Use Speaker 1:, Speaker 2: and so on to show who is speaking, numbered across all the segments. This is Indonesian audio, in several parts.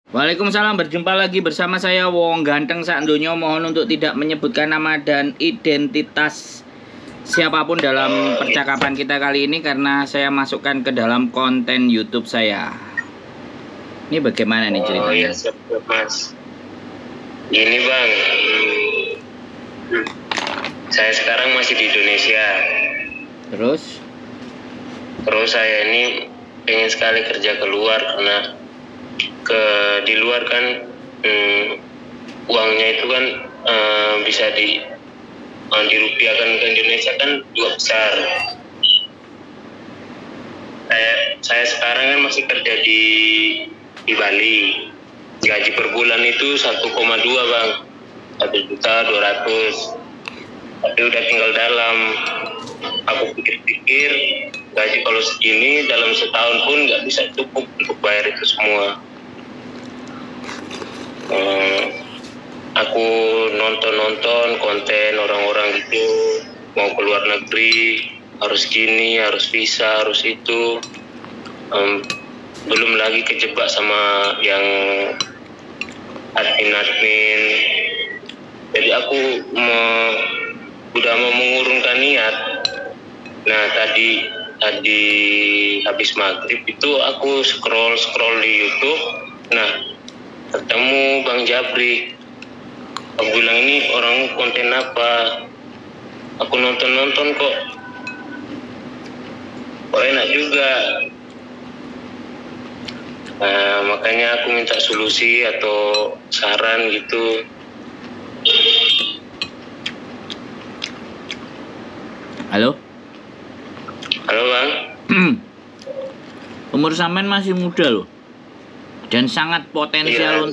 Speaker 1: Waalaikumsalam, berjumpa lagi bersama saya Wong Ganteng Sak Donya. Mohon untuk tidak menyebutkan nama dan identitas siapapun dalam percakapan kita kali ini karena saya masukkan ke dalam konten YouTube saya. Ini bagaimana nih ceritanya?
Speaker 2: Oh iya, siap Mas. Gini Bang, saya sekarang masih di Indonesia. Terus saya ini pengen sekali kerja keluar karena di luar kan uangnya itu kan bisa dirupiahkan ke Indonesia kan juga besar. Saya sekarang kan masih kerja di Bali. Gaji per bulan itu 1,2 Bang, 1.200.000. Tapi udah tinggal dalam. Aku pikir-pikir gaji kalau segini dalam setahun pun nggak bisa cukup untuk bayar itu semua. Aku nonton konten orang-orang gitu, mau keluar negeri harus gini, harus visa, harus itu. Belum lagi kejebak sama yang admin. Jadi aku udah mau mengurungkan niat. Nah tadi habis maghrib itu aku scroll di YouTube. Nah ketemu Bang Jabri. Aku bilang, ini orang konten apa? Aku nonton kok enak juga. Nah, makanya aku minta solusi atau saran gitu.
Speaker 1: Halo
Speaker 2: Bang.
Speaker 1: Umur sampean masih muda loh, dan sangat potensial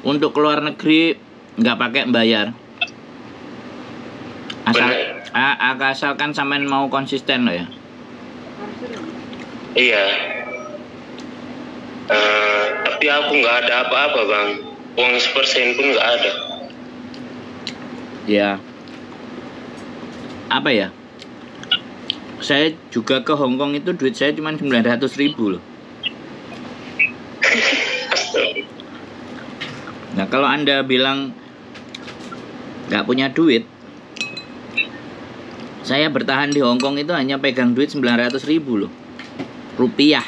Speaker 1: untuk keluar negeri nggak pakai bayar. Asalkan sampean mau konsisten loh ya.
Speaker 2: Iya. Tapi aku nggak ada apa-apa Bang, uang 1% pun nggak ada.
Speaker 1: Ya, apa ya? Saya juga ke Hong Kong itu duit saya cuma 900.000 loh. Nah kalau Anda bilang nggak punya duit, saya bertahan di Hong Kong itu hanya pegang duit 900.000 loh, rupiah.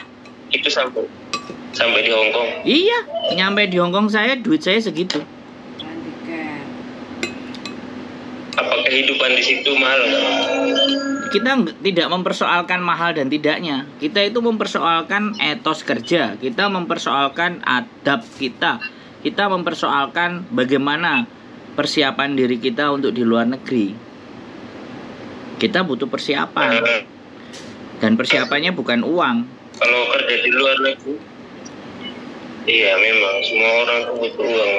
Speaker 2: Itu sampai di Hong Kong?
Speaker 1: Iya, nyampe di Hong Kong duit saya segitu.
Speaker 2: Apa kehidupan di situ mahal?
Speaker 1: Kita tidak mempersoalkan mahal dan tidaknya. Kita itu mempersoalkan etos kerja. Kita mempersoalkan adab kita. Kita mempersoalkan bagaimana persiapan diri kita untuk di luar negeri. Kita butuh persiapan. Dan persiapannya bukan uang.
Speaker 2: Kalau kerja di luar negeri, iya memang semua orang tuh butuh uang.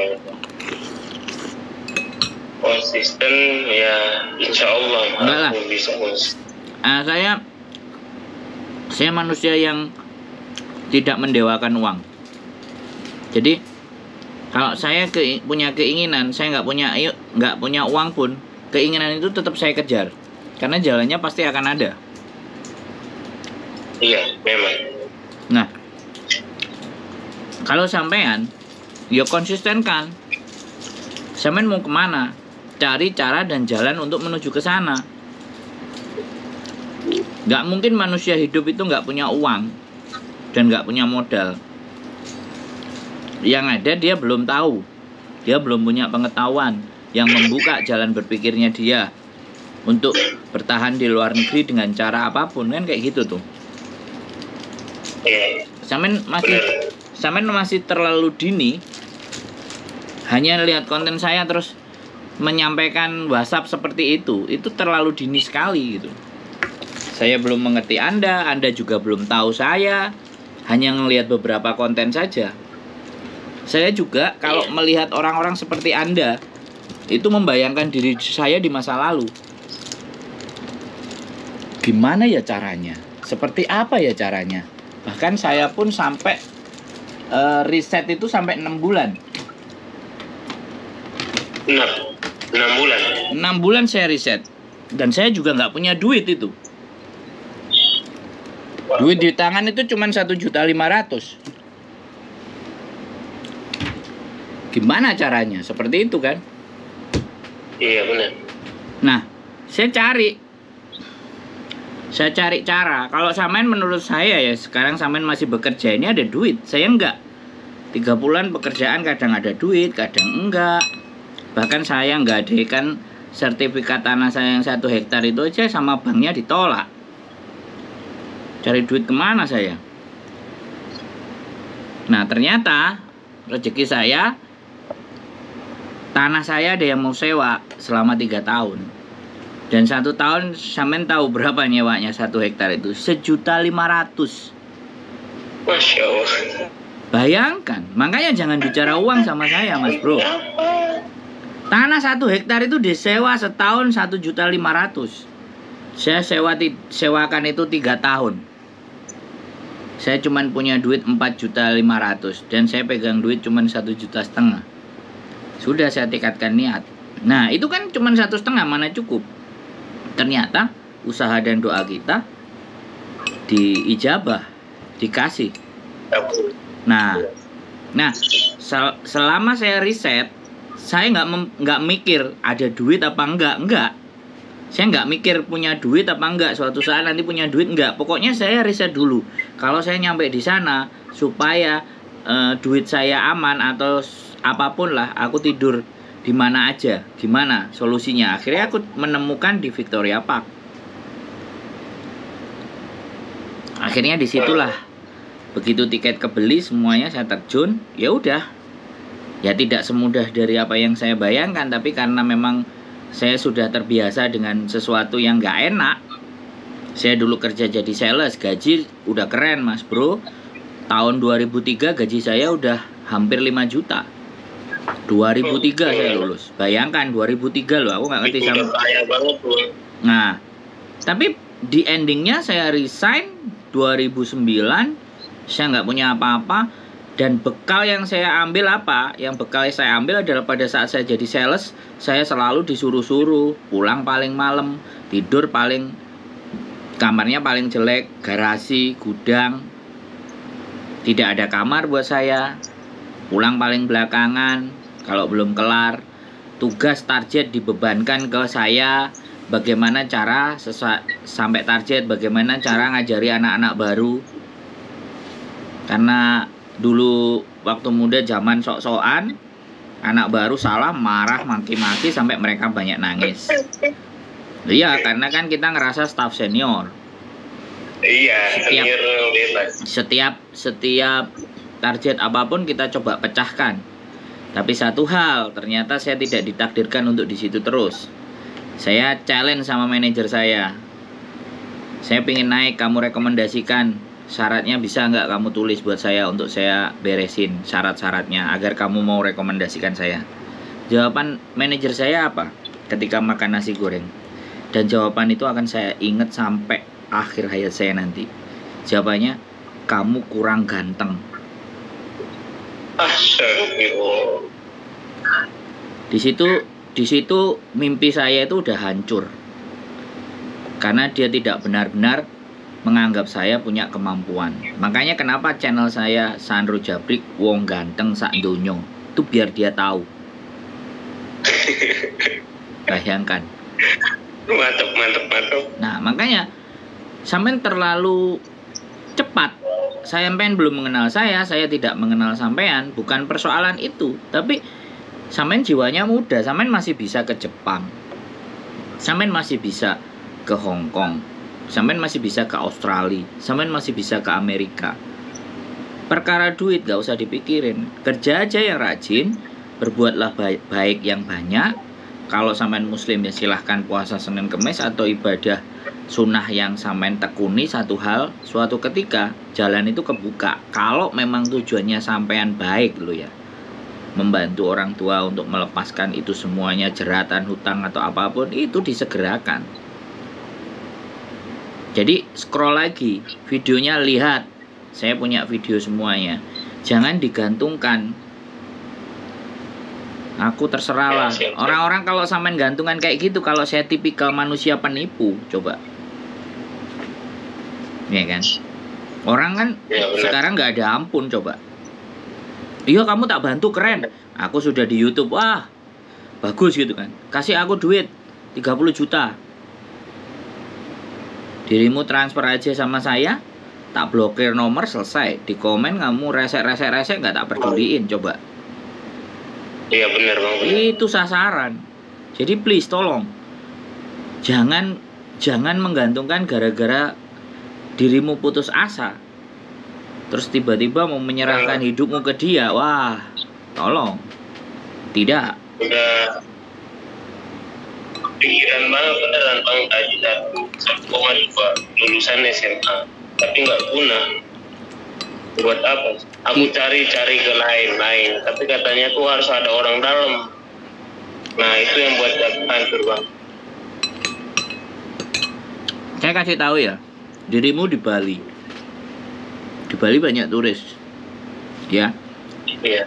Speaker 2: Konsisten ya, insya Allah aku bisa konsisten.
Speaker 1: Saya manusia yang tidak mendewakan uang. Jadi kalau saya punya keinginan, saya nggak punya uang pun, keinginan itu tetap saya kejar, karena jalannya pasti akan ada.
Speaker 2: Iya memang.
Speaker 1: Nah kalau sampean ya konsistenkan. Sampean mau kemana? Cari cara dan jalan untuk menuju ke sana. Gak mungkin manusia hidup itu gak punya uang dan gak punya modal. Yang ada dia belum tahu, dia belum punya pengetahuan yang membuka jalan berpikirnya dia untuk bertahan di luar negeri dengan cara apapun, kan kayak gitu tuh. Sampean masih terlalu dini hanya lihat konten saya terus menyampaikan WhatsApp seperti itu terlalu dini sekali gitu. Saya belum mengerti Anda juga belum tahu saya, hanya ngelihat beberapa konten saja. Saya juga kalau melihat orang-orang seperti Anda, itu membayangkan diri saya di masa lalu. Gimana ya caranya? Seperti apa ya caranya? Bahkan saya pun sampai riset itu sampai 6 bulan.
Speaker 2: 6 bulan?
Speaker 1: 6 bulan saya riset. Dan saya juga nggak punya duit itu. Duit di tangan itu cuma 1.500.000. Gimana caranya? Seperti itu kan?
Speaker 2: Iya benar.
Speaker 1: Nah, saya cari cara. Kalau sampean menurut saya ya, sekarang sampean masih bekerja, ini ada duit. Saya enggak. 3 bulan pekerjaan kadang ada duit, kadang enggak. Bahkan saya nggadaikan sertifikat tanah saya yang 1 hektar itu aja sama banknya ditolak. Cari duit kemana saya? Nah, ternyata rezeki saya, tanah saya ada yang mau sewa selama 3 tahun. Dan 1 tahun, sampean tahu berapa nyewanya 1 hektar itu? 1.500.000.
Speaker 2: Masya Allah.
Speaker 1: Bayangkan, makanya jangan bicara uang sama saya, Mas Bro. Tanah 1 hektar itu disewa setahun 1.500.000. Saya sewakan itu 3 tahun. Saya cuman punya duit 4.500.000 dan saya pegang duit cuman 1,5 juta. Sudah saya tekadkan niat. Nah, itu kan cuman 1,5, mana cukup. Ternyata usaha dan doa kita diijabah, dikasih. Nah, selama saya riset, saya nggak mikir ada duit apa enggak. Saya nggak mikir punya duit apa enggak, suatu saat nanti punya duit enggak. Pokoknya saya riset dulu. Kalau saya nyampe di sana supaya duit saya aman atau apapun lah, aku tidur di mana aja, gimana solusinya? Akhirnya aku menemukan di Victoria Park. Akhirnya disitulah, begitu tiket kebeli semuanya saya terjun. Ya udah, ya tidak semudah dari apa yang saya bayangkan, tapi karena memang saya sudah terbiasa dengan sesuatu yang gak enak. Saya dulu kerja jadi sales, gaji udah keren, Mas Bro. Tahun 2003 gaji saya udah hampir 5 juta. 2003 saya lulus. Bayangkan 2003 loh, aku gak ngerti sama. Nah, tapi di endingnya saya resign 2009. Saya nggak punya apa-apa. Dan bekal yang saya ambil apa? Yang bekal yang saya ambil adalah pada saat saya jadi sales, saya selalu disuruh-suruh pulang paling malam, tidur paling, kamarnya paling jelek, garasi, gudang, tidak ada kamar buat saya, pulang paling belakangan, kalau belum kelar, tugas target dibebankan ke saya, bagaimana cara sampai target, bagaimana cara ngajari anak-anak baru, karena dulu waktu muda zaman sok-sokan, anak baru salah marah maki-maki sampai mereka banyak nangis. Iya, karena kan kita ngerasa staff senior.
Speaker 2: Iya, senior bebas.
Speaker 1: Setiap target apapun kita coba pecahkan. Tapi satu hal, ternyata saya tidak ditakdirkan untuk di situ terus. Saya challenge sama manajer saya. Saya pingin naik, kamu rekomendasikan syaratnya bisa nggak kamu tulis buat saya untuk saya beresin syarat-syaratnya agar kamu mau rekomendasikan saya. Jawaban manajer saya apa ketika makan nasi goreng? Dan jawaban itu akan saya ingat sampai akhir hayat saya nanti. Jawabannya, kamu kurang ganteng. Di situ mimpi saya itu udah hancur. Karena dia tidak benar-benar menganggap saya punya kemampuan. Makanya kenapa channel saya Sandro Jabrik wong ganteng sak donyo. Itu biar dia tahu. Bayangkan.
Speaker 2: Mantap.
Speaker 1: Nah, makanya sampean terlalu cepat. Sampean belum mengenal saya tidak mengenal sampean, bukan persoalan itu. Tapi sampean jiwanya muda, sampean masih bisa ke Jepang. Sampean masih bisa ke Hong Kong. Sampean masih bisa ke Australia, sampean masih bisa ke Amerika. Perkara duit gak usah dipikirin. Kerja aja yang rajin, berbuatlah baik yang banyak. Kalau sampean muslim ya silahkan puasa Senin Kemis atau ibadah sunnah yang sampean tekuni satu hal, suatu ketika jalan itu kebuka. Kalau memang tujuannya sampean baik lo ya, membantu orang tua untuk melepaskan itu semuanya, jeratan, hutang atau apapun, itu disegerakan. Jadi scroll lagi videonya, lihat saya punya video semuanya. Jangan digantungkan. Aku terserah lah. Orang-orang kalau sampean gantungan kayak gitu, kalau saya tipikal manusia penipu, coba. Ya kan? Orang kan sekarang nggak ada ampun, coba. Iya kamu tak bantu, keren. Aku sudah di YouTube, wah bagus gitu kan. Kasih aku duit 30 juta. Dirimu transfer aja sama saya, tak blokir nomor, selesai. Di komen kamu resek nggak tak peduliin, coba.
Speaker 2: Iya benar bang, benar.
Speaker 1: Itu sasaran. Jadi please tolong jangan menggantungkan gara-gara dirimu putus asa terus tiba-tiba mau menyerahkan hidupmu ke dia. Wah, tolong. Tidak.
Speaker 2: Udah pikiran banget beneran bang, tadi 1,2 lulusan SMA tapi nggak guna. Buat apa? Aku cari-cari ke lain-lain, tapi katanya tuh harus ada orang dalam. Nah itu yang buat hancur bang.
Speaker 1: Saya kasih tahu ya, dirimu di Bali. Di Bali banyak turis, ya.
Speaker 2: Iya,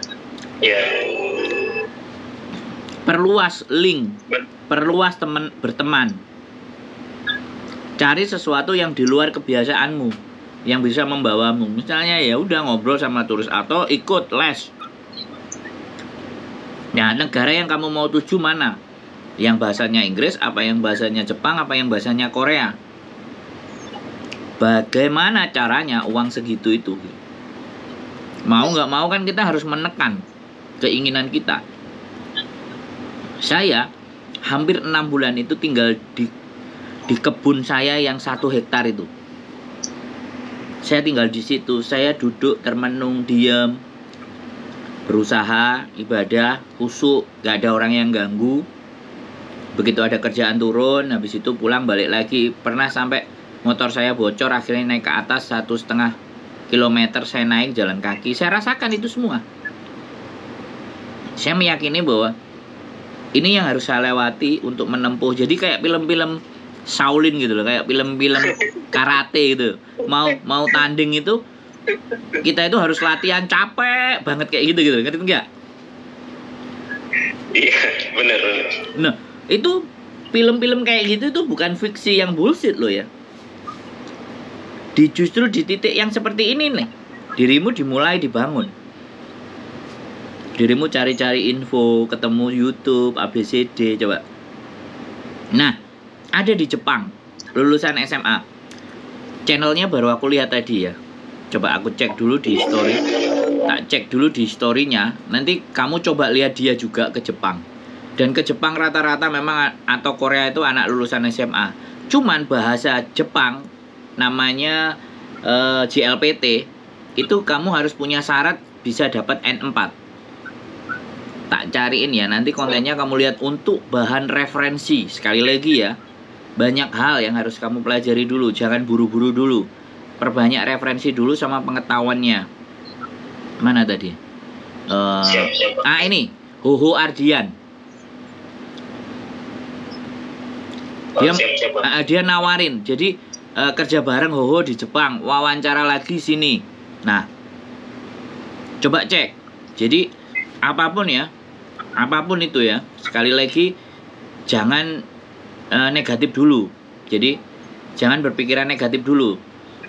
Speaker 2: iya.
Speaker 1: Perluas link, perluas berteman. Cari sesuatu yang di luar kebiasaanmu, yang bisa membawamu. Misalnya ya udah ngobrol sama turis atau ikut les. Nah, negara yang kamu mau tuju mana? Yang bahasanya Inggris, apa yang bahasanya Jepang, apa yang bahasanya Korea? Bagaimana caranya uang segitu itu? Mau nggak mau kan kita harus menekan keinginan kita. Saya hampir 6 bulan itu tinggal di kebun saya yang 1 hektar itu. Saya tinggal di situ, saya duduk termenung, diam, berusaha, ibadah, khusyuk, gak ada orang yang ganggu. Begitu ada kerjaan turun, habis itu pulang balik lagi. Pernah sampai motor saya bocor, akhirnya naik ke atas 1,5 kilometer saya naik jalan kaki. Saya rasakan itu semua. Saya meyakini bahwa ini yang harus saya lewati untuk menempuh. Jadi kayak film-film Shaolin gitu loh, kayak film-film karate gitu. Mau tanding itu kita itu harus latihan capek banget kayak gitu, ngerti enggak?
Speaker 2: Iya, benar.
Speaker 1: Nah, itu film-film kayak gitu tuh bukan fiksi yang bullshit loh ya. Justru di titik yang seperti ini nih, dirimu dimulai dibangun. Dirimu cari-cari info, ketemu YouTube, ABCD, coba. Nah, ada di Jepang, lulusan SMA. Channelnya baru aku lihat tadi ya. Coba aku cek dulu di story. Tak cek dulu di story-nya. Nanti kamu coba lihat dia juga ke Jepang. Dan ke Jepang rata-rata memang, atau Korea itu anak lulusan SMA. Cuman bahasa Jepang namanya JLPT itu kamu harus punya syarat bisa dapat N4. Tak cariin ya, nanti kontennya kamu lihat untuk bahan referensi. Sekali lagi ya, banyak hal yang harus kamu pelajari dulu, jangan buru-buru dulu. Perbanyak referensi dulu sama pengetahuannya. Mana tadi? Ini Hoho Ardian. Dia nawarin, jadi kerja bareng Hoho di Jepang, wawancara lagi sini. Nah, coba cek. Jadi apapun ya, apapun itu ya, sekali lagi jangan negatif dulu. Jadi jangan berpikiran negatif dulu,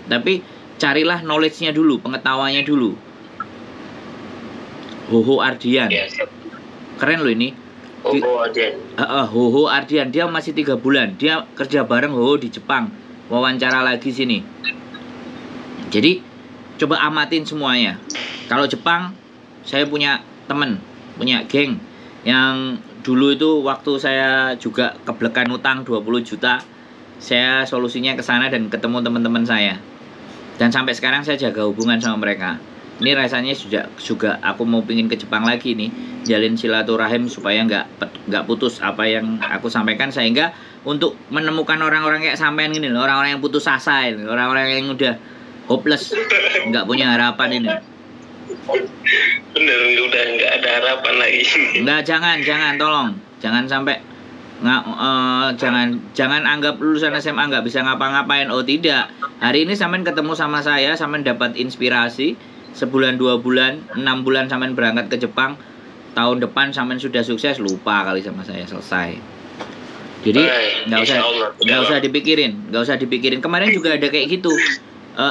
Speaker 1: tapi carilah knowledge-nya dulu, pengetahuannya dulu. Hoho Ardian, keren loh ini.
Speaker 2: Hoho Ardian.
Speaker 1: Hoho Ardian, dia masih 3 bulan, dia kerja bareng Hoho di Jepang, wawancara lagi sini. Jadi coba amatin semuanya. Kalau Jepang, saya punya temen, punya geng yang dulu itu waktu saya juga keblekan utang 20 juta, saya solusinya ke sana dan ketemu teman-teman saya. Dan sampai sekarang saya jaga hubungan sama mereka. Ini rasanya juga aku mau pingin ke Jepang lagi nih, jalin silaturahim supaya nggak putus apa yang aku sampaikan, sehingga untuk menemukan orang-orang kayak sampean gini loh, orang-orang yang putus asa ini, orang-orang yang udah hopeless, nggak punya harapan ini.
Speaker 2: Bener, udah nggak ada harapan lagi.
Speaker 1: Nggak, jangan tolong, jangan sampai jangan anggap lulusan SMA nggak bisa ngapa-ngapain. Oh tidak, hari ini sampean ketemu sama saya, sampean dapat inspirasi. Sebulan, 2 bulan, 6 bulan sampean berangkat ke Jepang, tahun depan sampean sudah sukses, lupa kali sama saya, selesai. Jadi nggak usah dipikirin. Kemarin juga ada kayak gitu,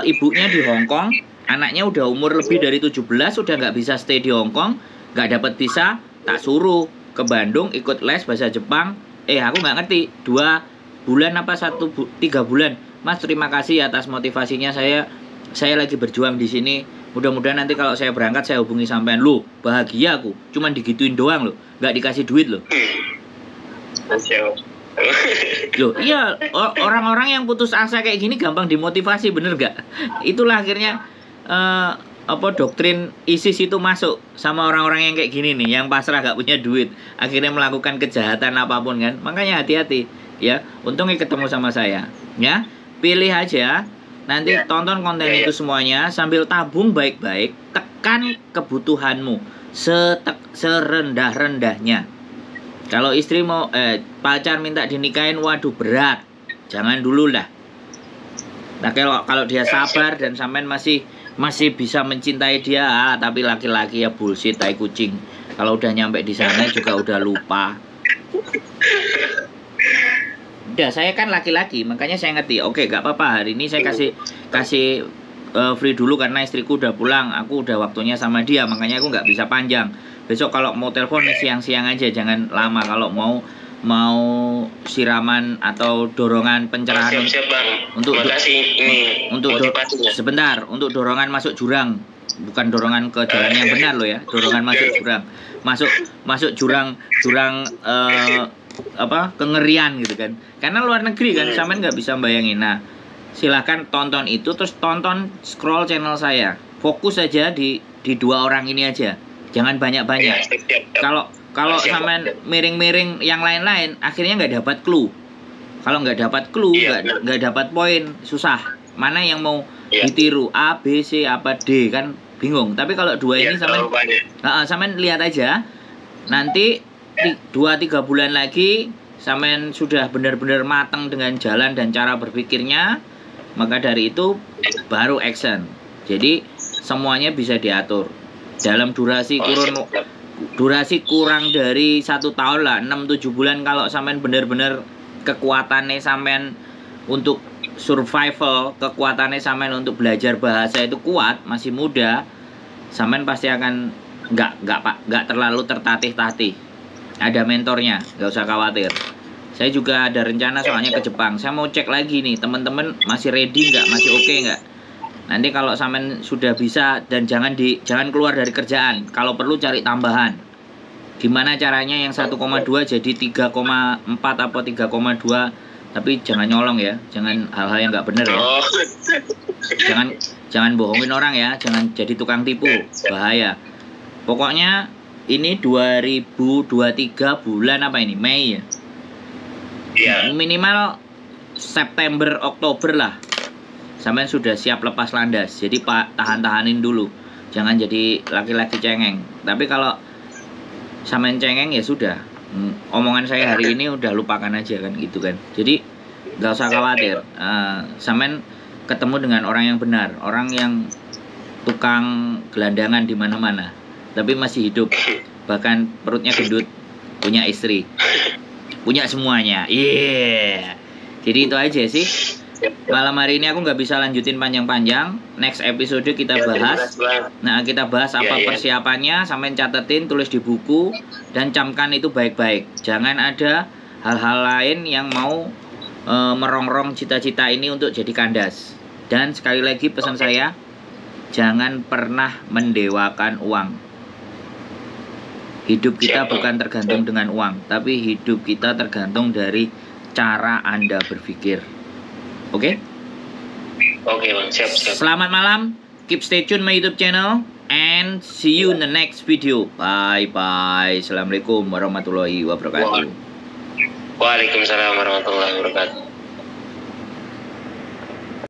Speaker 1: ibunya di Hong Kong, Anaknya udah umur lebih dari 17, udah nggak bisa stay di Hong Kong, nggak dapat visa, tak suruh ke Bandung ikut les bahasa Jepang. Aku nggak ngerti, 2 bulan apa 3 bulan. Mas, terima kasih atas motivasinya, saya lagi berjuang di sini. Mudah-mudahan nanti kalau saya berangkat saya hubungi sampean. Loh, bahagia aku, cuman digituin doang loh, nggak dikasih duit loh. Loh, iya, orang-orang yang putus asa kayak gini gampang dimotivasi, bener gak? Itulah akhirnya doktrin ISIS itu masuk sama orang-orang yang kayak gini nih, yang pasrah gak punya duit, akhirnya melakukan kejahatan apapun kan. Makanya hati-hati ya. Untungnya ketemu sama saya ya. Pilih aja, nanti tonton konten itu semuanya sambil tabung baik-baik, tekan kebutuhanmu serendah-rendahnya. Kalau istri mau pacar minta dinikahin, waduh berat, jangan dulu lah. Nah, kalau dia sabar dan sampean masih bisa mencintai dia, tapi laki-laki ya bullshit, tai kucing. Kalau udah nyampe di sana juga udah lupa. Udah, saya kan laki-laki, makanya saya ngerti. Oke, gak apa-apa, hari ini saya kasih free dulu karena istriku udah pulang. Aku udah waktunya sama dia, makanya aku nggak bisa panjang. Besok kalau mau telepon siang-siang aja, jangan lama. Kalau mau siraman atau dorongan pencerahan sebentar, untuk dorongan masuk jurang, bukan dorongan ke jalan yang benar loh ya, dorongan masuk jurang, masuk jurang kengerian gitu kan, karena luar negeri kan, sampean nggak bisa bayangin. Nah, silahkan tonton itu, terus tonton scroll channel saya, fokus aja di 2 orang ini aja, jangan banyak-banyak. Kalau sampean miring-miring yang lain-lain, akhirnya nggak dapat clue. Kalau nggak dapat clue, nggak dapat poin, susah. Mana yang mau ditiru, A, B, C, apa D, kan bingung. Tapi kalau 2 ini sampean lihat aja, nanti 2-3 bulan lagi sampean sudah benar-benar matang dengan jalan dan cara berpikirnya, maka dari itu baru action. Jadi semuanya bisa diatur dalam durasi kurang dari 1 tahun lah, 6-7 bulan. Kalau sampean benar-benar kekuatannya sampean untuk survival, kekuatannya sampean untuk belajar bahasa itu kuat, masih muda, sampean pasti akan nggak terlalu tertatih-tatih. Ada mentornya, nggak usah khawatir. Saya juga ada rencana soalnya ke Jepang. Saya mau cek lagi nih, teman-teman masih ready nggak, masih oke nggak. Nanti kalau sampean sudah bisa, dan jangan keluar dari kerjaan. Kalau perlu cari tambahan. Gimana caranya yang 1,2 jadi 3,4 atau 3,2. Tapi jangan nyolong ya, jangan hal-hal yang nggak bener ya. Jangan bohongin orang ya, jangan jadi tukang tipu, bahaya. Pokoknya ini 2023 bulan apa ini? Mei ya? Minimal September, Oktober lah, sampean sudah siap lepas landas. Jadi tahan-tahanin dulu, jangan jadi laki-laki cengeng. Tapi kalau sampean cengeng ya sudah, omongan saya hari ini udah lupakan aja kan, gitu kan. Jadi nggak usah khawatir, sampean ketemu dengan orang yang benar, orang yang tukang gelandangan di mana-mana tapi masih hidup, bahkan perutnya gendut, punya istri, punya semuanya. Jadi itu aja sih. Malam hari ini aku nggak bisa lanjutin panjang-panjang. Next episode kita bahas. Nah, kita bahas apa persiapannya. Sampai catetin, tulis di buku, dan camkan itu baik-baik. Jangan ada hal-hal lain yang mau merongrong cita-cita ini untuk jadi kandas. Dan sekali lagi pesan saya, jangan pernah mendewakan uang. Hidup kita bukan tergantung dengan uang, tapi hidup kita tergantung dari cara Anda berpikir. Oke?
Speaker 2: Oke, Bang. Siap.
Speaker 1: Selamat malam. Keep stay tune my YouTube channel and see you in the next video. Bye. Assalamualaikum warahmatullahi wabarakatuh.
Speaker 2: Waalaikumsalam warahmatullahi wabarakatuh.